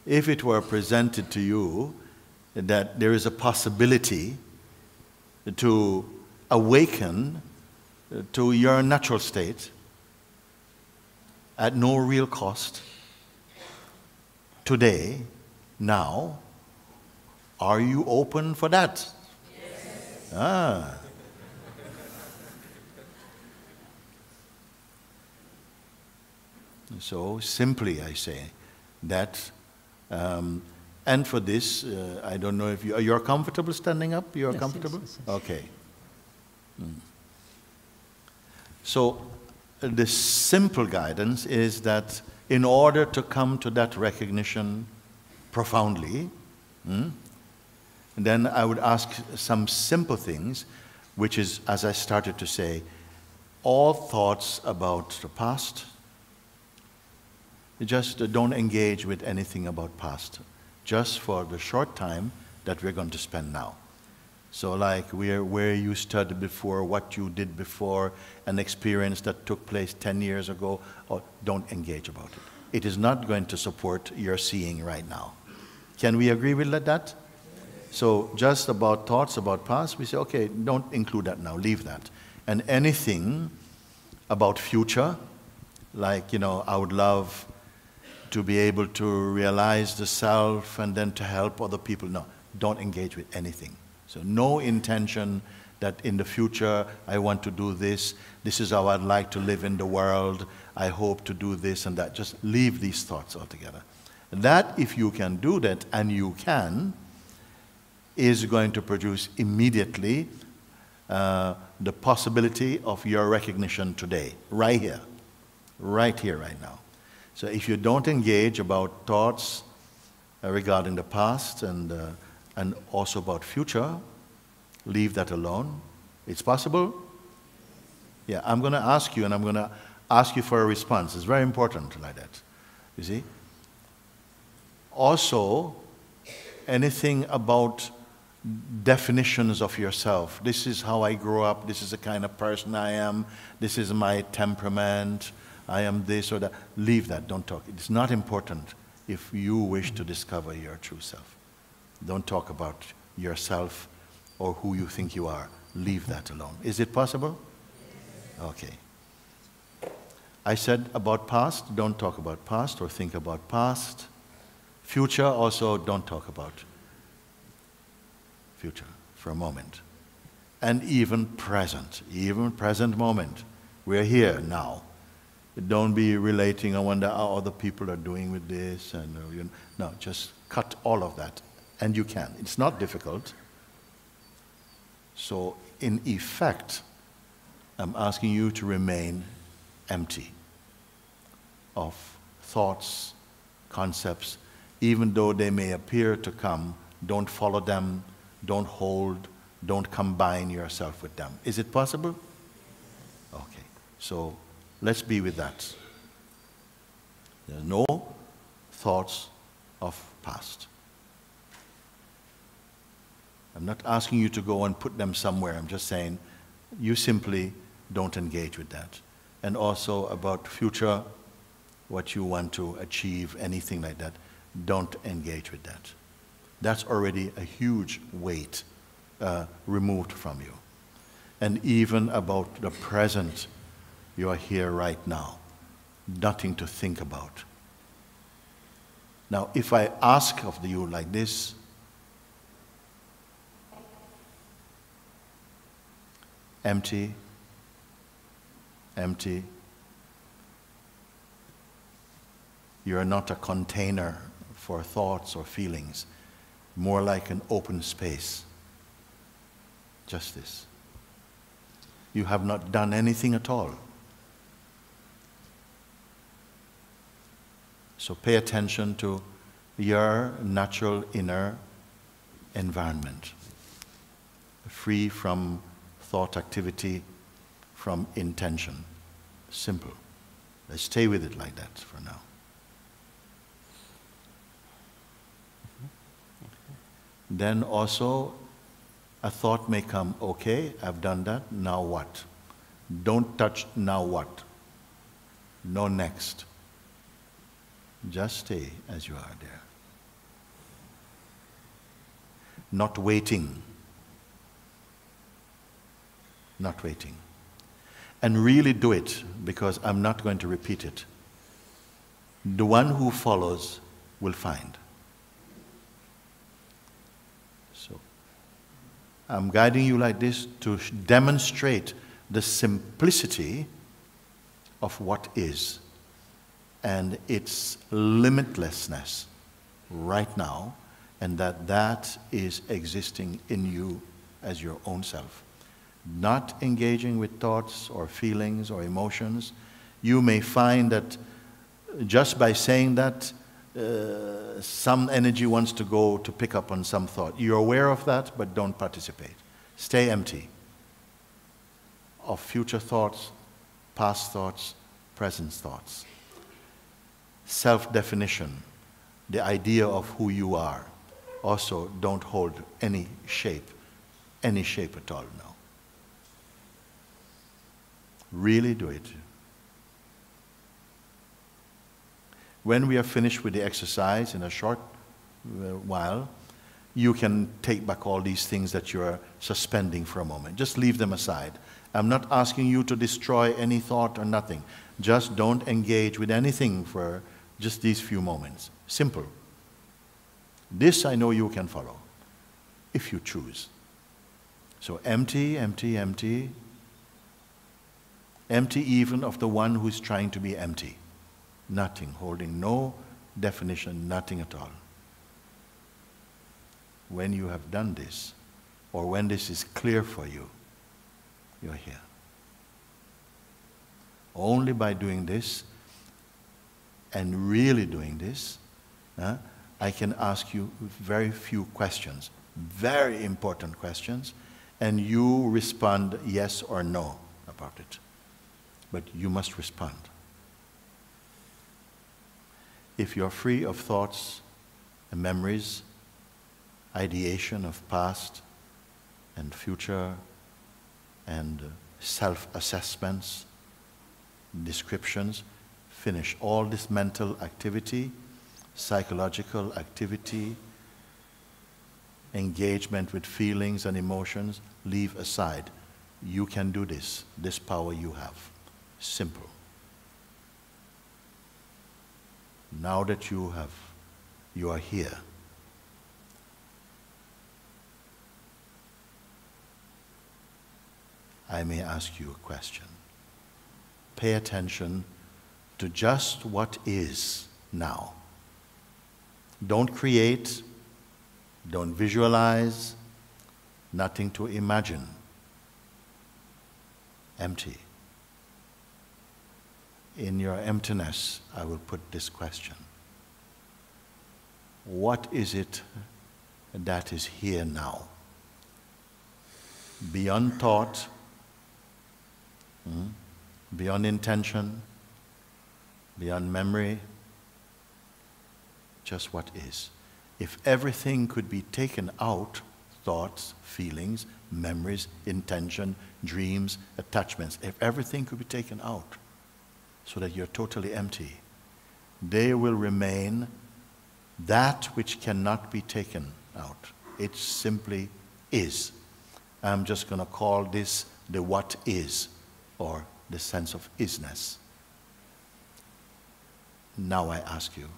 if it were presented to you that there is a possibility to awaken to your natural state at no real cost, today, now, are you open for that? Yes. Ah. So simply I say that, and for this, I don't know if you're comfortable standing up? You're comfortable? Yes. Okay. So the simple guidance is that in order to come to that recognition profoundly, then I would ask some simple things, which is, as I started to say, all thoughts about the past. Just don't engage with anything about past, just for the short time that we're going to spend now. So like where you studied before, what you did before, an experience that took place 10 years ago, or don't engage about it. It is not going to support your seeing right now. Can we agree with that? So just about thoughts about past, we say, okay, don't include that now, leave that. And anything about future, like, I would love to be able to realize the self and then to help other people. No, don't engage with anything. So no intention that in the future I want to do this, this is how I'd like to live in the world, I hope to do this and that. Just leave these thoughts altogether. That, if you can do that, and you can, is going to produce immediately the possibility of your recognition today, right here, right now. So if you don't engage about thoughts regarding the past and also about future, leave that alone. It's possible? Yeah, I'm going to ask you, and I'm going to ask you for a response. It's very important like that, you see. Also, anything about definitions of yourself. This is how I grew up, this is the kind of person I am, this is my temperament, I am this or that. Leave that, don't talk. It's not important if you wish to discover your true self. Don't talk about yourself or who you think you are. Leave that alone. Is it possible? Okay. I said about past, don't talk about past or think about past. Future, also don't talk about future for a moment. And even present moment. We're here now. Don't be relating, I wonder how other people are doing with this. And no, just cut all of that. And you can. It's not difficult. So in effect, I'm asking you to remain empty of thoughts, concepts. Even though they may appear to come, don't follow them, don't hold, don't combine yourself with them. Is it possible? Okay. So let's be with that. There's no thoughts of past. I'm not asking you to go and put them somewhere. I'm just saying you simply don't engage with that. And also about future, what you want to achieve, anything like that, don't engage with that. That's already a huge weight removed from you. And even about the present, you are here right now. Nothing to think about. Now, if I ask of you like this, empty, empty. You are not a container for thoughts or feelings, more like an open space. Just this. You have not done anything at all. So pay attention to your natural inner environment, free from thought activity, from intention. Simple. Let's stay with it like that for now. Then also, a thought may come, okay, I've done that, now what? Don't touch, now what? No next. Just stay as you are there. not waiting. Not waiting. And really do it, because I'm not going to repeat it. The one who follows will find. So, I'm guiding you like this to demonstrate the simplicity of what is and its limitlessness right now, and that is existing in you as your own self. Not engaging with thoughts or feelings or emotions. You may find that just by saying that, some energy wants to go to pick up on some thought. You're aware of that, but don't participate. Stay empty of future thoughts, past thoughts, present thoughts. Self-definition, the idea of who you are. Also, don't hold any shape at all now. Really do it. When we are finished with the exercise in a short while, you can take back all these things that you are suspending for a moment. Just leave them aside. I'm not asking you to destroy any thought or nothing. Just don't engage with anything for just these few moments. Simple. This I know you can follow, if you choose. So empty, empty, empty. Empty even of the one who is trying to be empty. Nothing, holding no definition, nothing at all. When you have done this, or when this is clear for you, you're here. Only by doing this, and really doing this, I can ask you very few questions, very important questions, and you respond yes or no about it. But you must respond. If you're free of thoughts and memories, ideation of past and future and self-assessments, descriptions, finish all this mental activity, psychological activity, engagement with feelings and emotions, leave aside. You can do this. This power you have. Simple. Now that you are here, I may ask you a question. Pay attention to just what is now. Don't create, don't visualize, nothing to imagine. Empty. In your emptiness, I will put this question. What is it that is here now? Beyond thought, beyond intention, beyond memory, just what is. If everything could be taken out, thoughts, feelings, memories, intention, dreams, attachments, if everything could be taken out so that you're totally empty, they will remain that which cannot be taken out. It simply is. I'm just going to call this the what is, or the sense of isness. Now I ask you,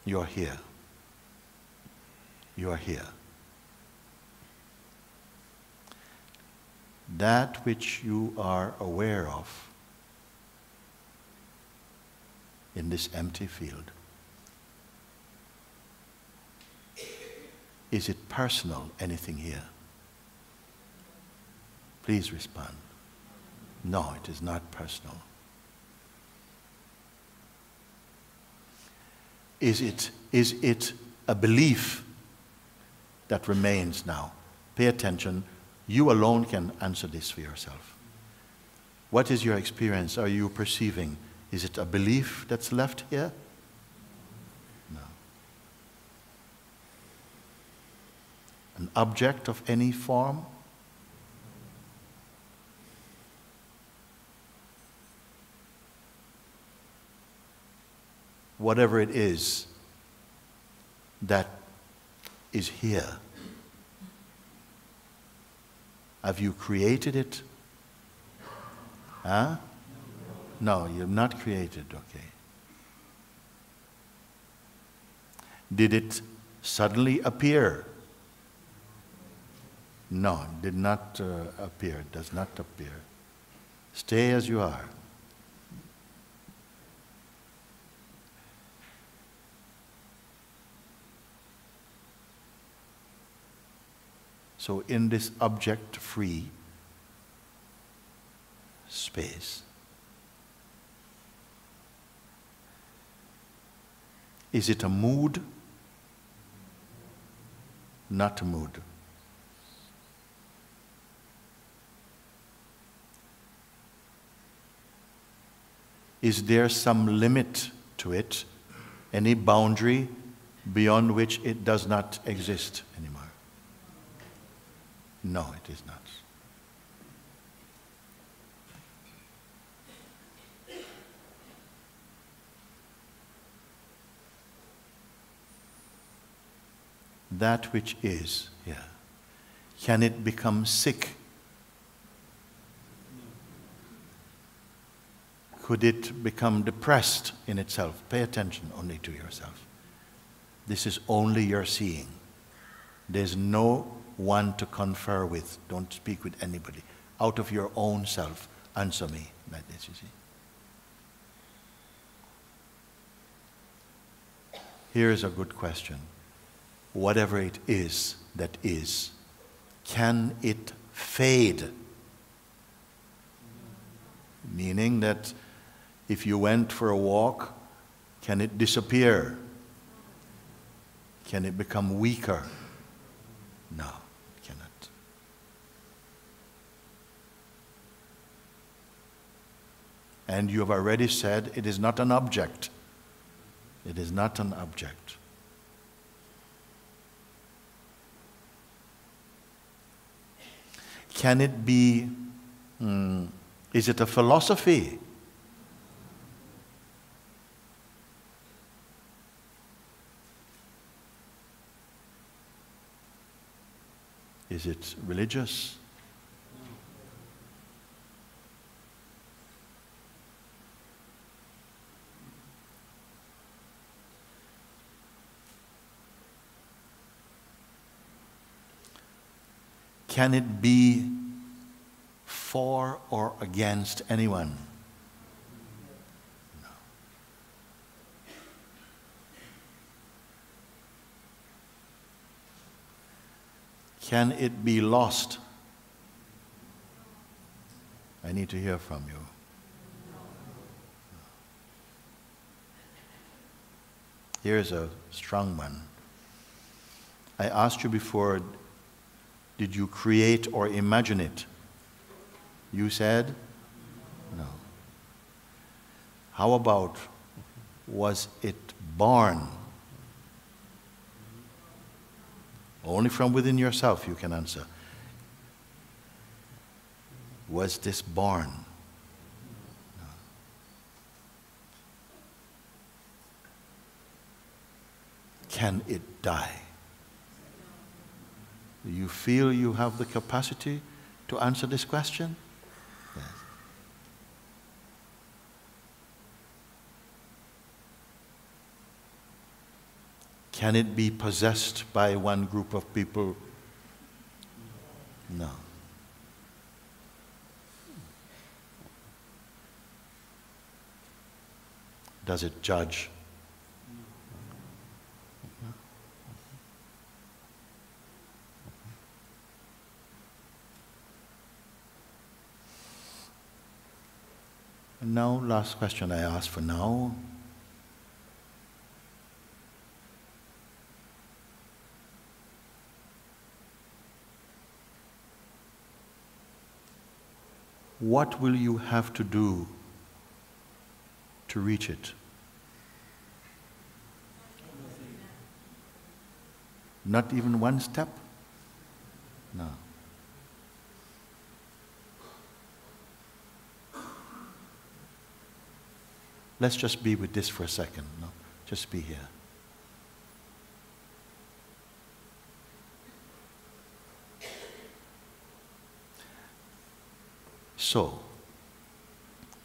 you're here. You are here. That which you are aware of in this empty field, is it personal, anything here? Please respond. No, it is not personal. Is it a belief that remains now? Pay attention. You alone can answer this for yourself. What is your experience? Are you perceiving? Is it a belief that's left here? No. An object of any form? Whatever it is that is here. Have you created it? Huh? No, you've not created, okay. Did it suddenly appear? No, it did not appear. It does not appear. Stay as you are. So in this object-free space, is it a mood? Not a mood. Is there some limit to it? Any boundary beyond which it does not exist anymore? No, it is not. That which is here, can it become sick? Could it become depressed in itself? Pay attention only to yourself. This is only your seeing. There's no one to confer with. Don't speak with anybody. Out of your own self, answer me like this, you see. Here is a good question. Whatever it is that is, can it fade? Meaning that if you went for a walk, can it disappear? Can it become weaker? No, it cannot. And you have already said it is not an object. It is not an object. Can it be, is it a philosophy? Is it religious? Can it be for or against anyone? No. Can it be lost? I need to hear from you. Here's a strong one. I asked you before, did you create or imagine it? You said no. How about, was it born? Only from within yourself you can answer. Was this born? No. Can it die? Do you feel you have the capacity to answer this question? Yes. Can it be possessed by one group of people? No. Does it judge? And now, last question I ask for now. What will you have to do to reach it? Not even one step? No. Let's just be with this for a second. No? Just be here. So,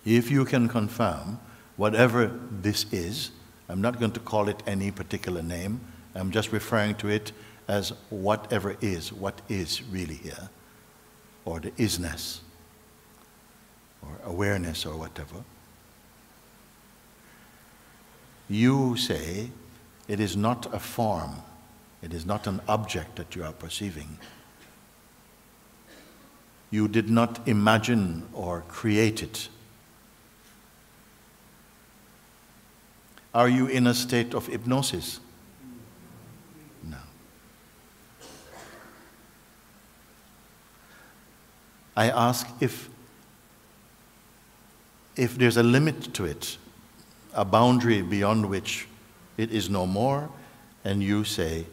if you can confirm whatever this is, I'm not going to call it any particular name, I'm just referring to it as whatever is, what is really here, or the isness, or awareness, or whatever. You say it is not a form, it is not an object that you are perceiving. You did not imagine or create it. Are you in a state of hypnosis? No. I ask if there's a limit to it, a boundary beyond which it is no more, and you say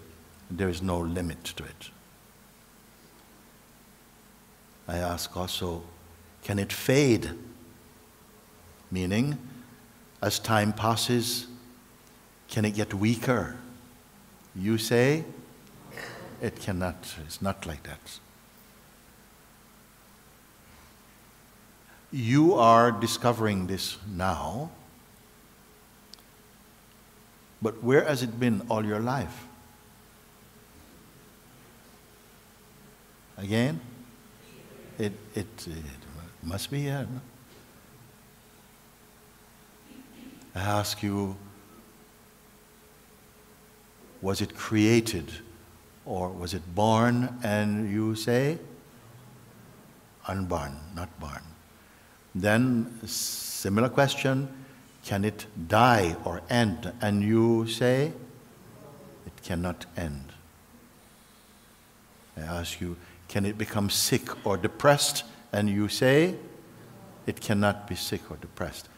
there is no limit to it. I ask also, can it fade? Meaning, as time passes, can it get weaker? You say, it cannot, it's not like that. You are discovering this now, but where has it been all your life? Again? It must be here. No? I ask you, was it created or was it born? And you say, unborn, not born. Then, similar question, can it die or end? And you say, it cannot end. I ask you, can it become sick or depressed? And you say, it cannot be sick or depressed.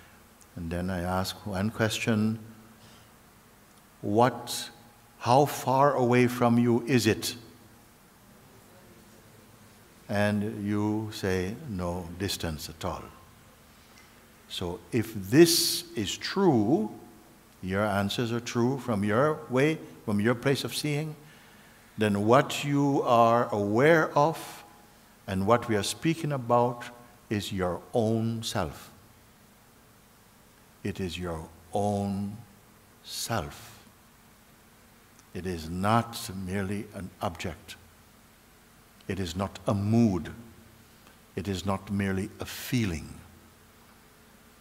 And then I ask one question, how far away from you is it? And you say, no distance at all. So if this is true, your answers are true from your way, from your place of seeing, then what you are aware of and what we are speaking about is your own self. It is your own self. It is not merely an object. It is not a mood. It is not merely a feeling.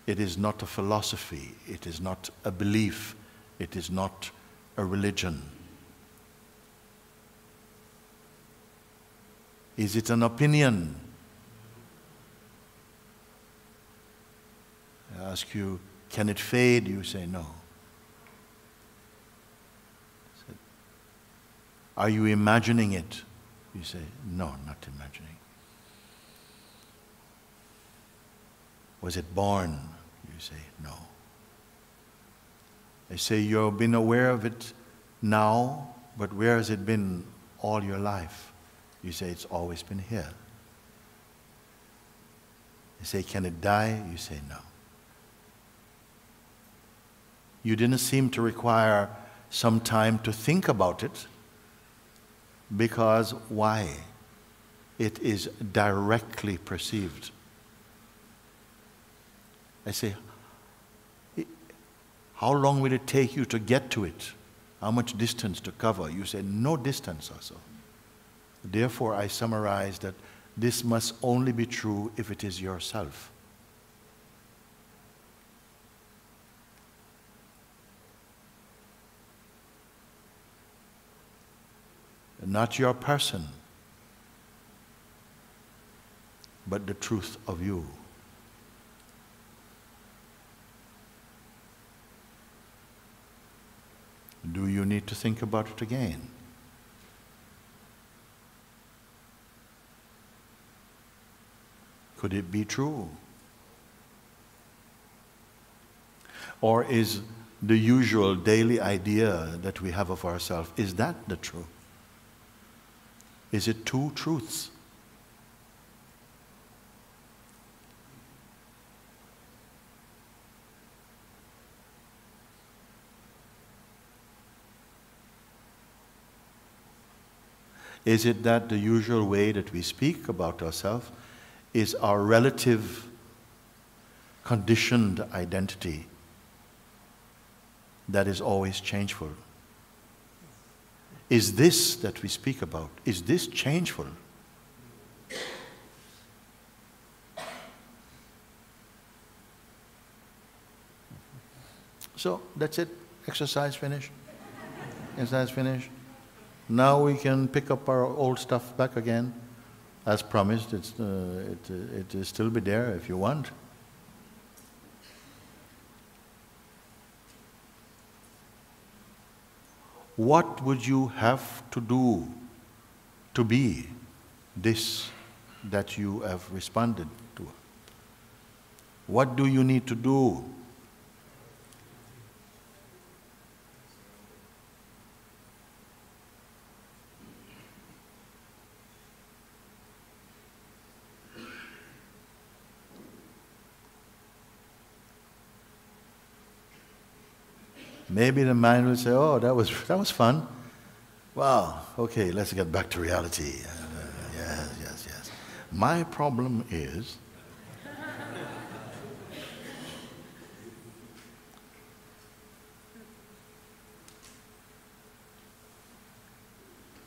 It is not a philosophy. It is not a belief. It is not a religion. Is it an opinion? I ask you, can it fade? You say no. Are you imagining it? You say, no, not imagining. Was it born? You say, no. I say, you've been aware of it now, but where has it been all your life? You say, it's always been here. I say, can it die? You say, no. You didn't seem to require some time to think about it, because why? It is directly perceived. I say, how long will it take you to get to it? How much distance to cover? You say, no distance also. Therefore, I summarize that this must only be true if it is yourself. Not your person, but the truth of you. Do you need to think about it again? Could it be true? Or is the usual daily idea that we have of ourselves, is that the truth? Is it two truths? Is it that the usual way that we speak about ourselves is our relative conditioned identity that is always changeful. Is this that we speak about, is this changeful? So that's it. Exercise finished. Exercise finished. Now we can pick up our old stuff back again. As promised, it will still be there if you want. What would you have to do to be this that you have responded to? What do you need to do? Maybe the mind will say, oh, that was fun. Wow, okay, let's get back to reality. Yes. My problem is,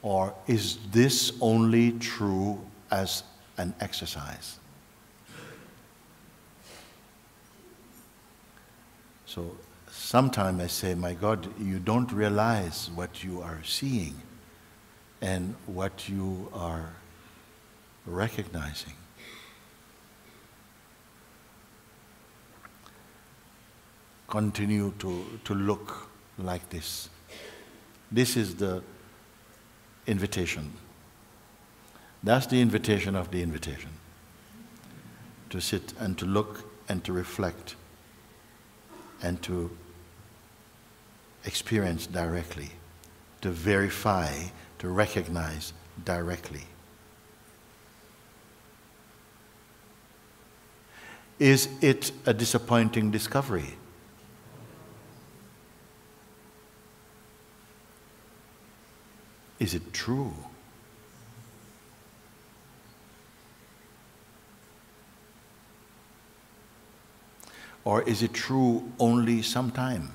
or is this only true as an exercise? So, sometimes I say, my God, you don't realize what you are seeing and what you are recognizing. Continue to look like this. This is the invitation. That's the invitation of the invitation. To sit and to look and to reflect and to experience directly, to verify, to recognize directly. Is it a disappointing discovery? Is it true? Or is it true only sometime?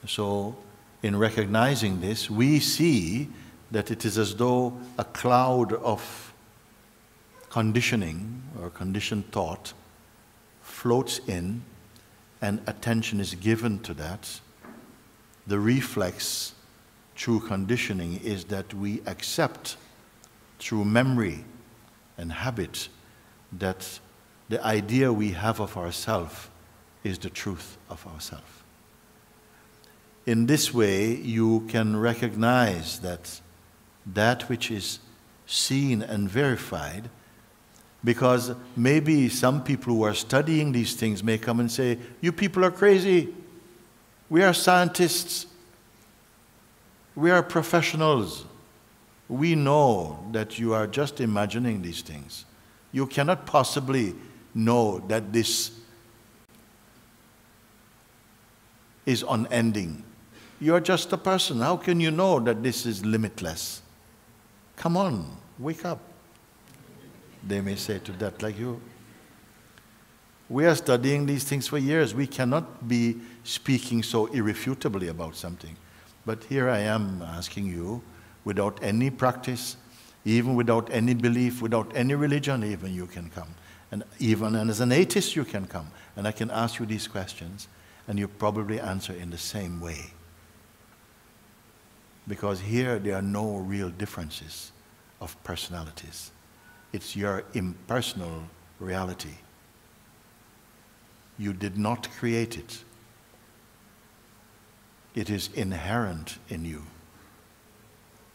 So, in recognizing this, we see that it is as though a cloud of conditioning or conditioned thought floats in and attention is given to that. The reflex through conditioning is that we accept through memory and habit that the idea we have of ourselves is the truth of ourselves. In this way, you can recognize that which is seen and verified, because maybe some people who are studying these things may come and say, you people are crazy. We are scientists. We are professionals. We know that you are just imagining these things. You cannot possibly know that this is unending. You are just a person. How can you know that this is limitless? Come on, wake up. They may say to that like you. We are studying these things for years. We cannot be speaking so irrefutably about something. But here I am asking you, without any practice, even without any belief, without any religion even, you can come. And even as an atheist you can come. And I can ask you these questions, and you probably answer in the same way. Because here there are no real differences of personalities. It's your impersonal reality. You did not create it. It is inherent in you.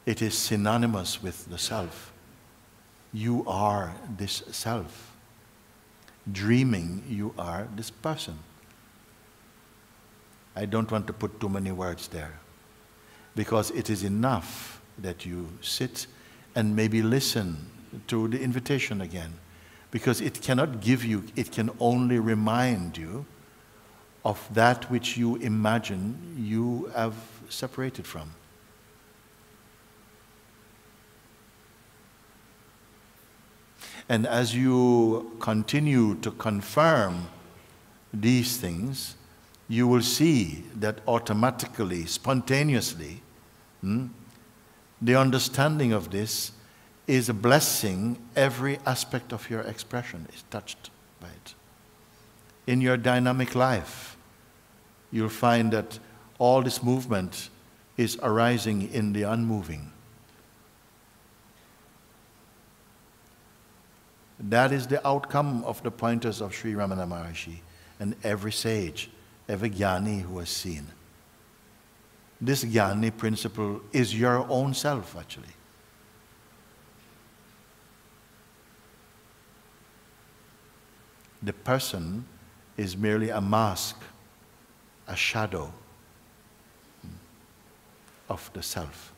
It is synonymous with the self. You are this self. Dreaming, you are this person. I don't want to put too many words there, because it is enough that you sit and maybe listen to the invitation again, because it cannot give you, it can only remind you of that which you imagine you have separated from. And as you continue to confirm these things, you will see that automatically, spontaneously, the understanding of this is a blessing. Every aspect of your expression is touched by it. In your dynamic life, you'll find that all this movement is arising in the unmoving. That is the outcome of the pointers of Sri Ramana Maharshi and every sage, every jnani who has seen. This jnani principle is your own self, actually. The person is merely a mask, a shadow of the self.